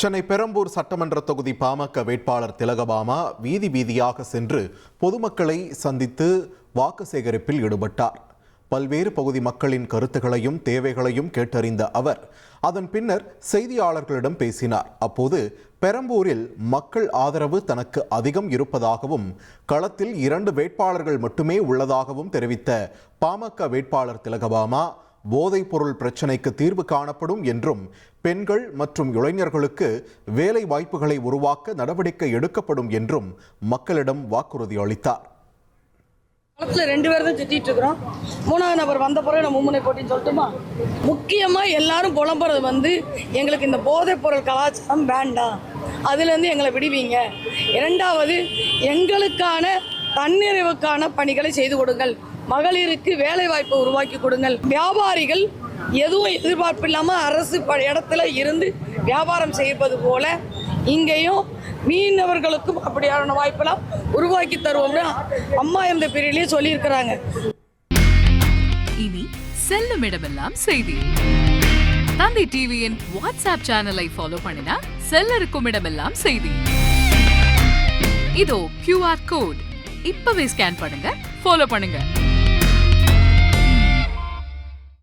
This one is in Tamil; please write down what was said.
சென்னை பெரம்பூர் சட்டமன்ற தொகுதி பாமக வேட்பாளர் திலகபாமா வீதி வீதியாக சென்று பொதுமக்களை சந்தித்து வாக்கு சேகரிப்பில் ஈடுபட்டார். பல்வேறு பகுதி மக்களின் கருத்துகளையும் தேவைகளையும் கேட்டறிந்த அவர் அதன் பின்னர் செய்தியாளர்களிடம் பேசினார். அப்போது பெரம்பூரில் மக்கள் ஆதரவு தனக்கு அதிகம் இருப்பதாகவும் களத்தில் 2 வேட்பாளர்கள் மட்டுமே உள்ளதாகவும் தெரிவித்த பாமக வேட்பாளர் திலகபாமா போதைப் பொருள் பிரச்சினைக்கு தீர்வு காணப்படும் என்றும் பெண்கள் மற்றும் இளைஞர்களுக்கு வேலை வாய்ப்புகளை உருவாக்க நடவடிக்கை எடுக்கப்படும் என்றும் மக்களிடம் வாக்குறுதி அளித்தார். 2 பேர் தான் சுத்திட்டு இருக்கிறோம். 3வது நபர் வந்த பிறகு நம்ம மும்முனை போட்டின்னு சொல்லட்டுமா? முக்கியமா எல்லாரும் புலம்புறது எங்களுக்கு இந்த போதைப் பொருள் கலாச்சாரம் வேண்டாம், அதுலேருந்து எங்களை விடுவீங்க. 2வது எங்களுக்கான தன்னிறைவுக்கான பணிகளை செய்து கொடுங்கள், மகளிருக்கு வேலை வாய்ப்பை உருவாக்கி கொடுங்கள். வியாபாரிகள் எதுவும் எதிர்பார்ப்பு இல்லாமல் அரசு இடத்துல இருந்து வியாபாரம் செய்வது போல இங்கேயும் மீனவர்களுக்கும் அப்படியான வாய்ப்பெல்லாம் உருவாக்கி தருவோம்னு அம்மா இந்த பிரிவிலே சொல்லியிருக்கிறாங்க. இனி செல்லும் இடமெல்லாம் செய்தி. தந்தி டிவியின் வாட்ஸ்அப் சேனலை ஃபாலோ பண்ணினா செல்ல இருக்கும் இடமெல்லாம் செய்தி. இதோ QR கோட் இப்பவே ஸ்கேன் பண்ணுங்க, ஃபாலோ பண்ணுங்க.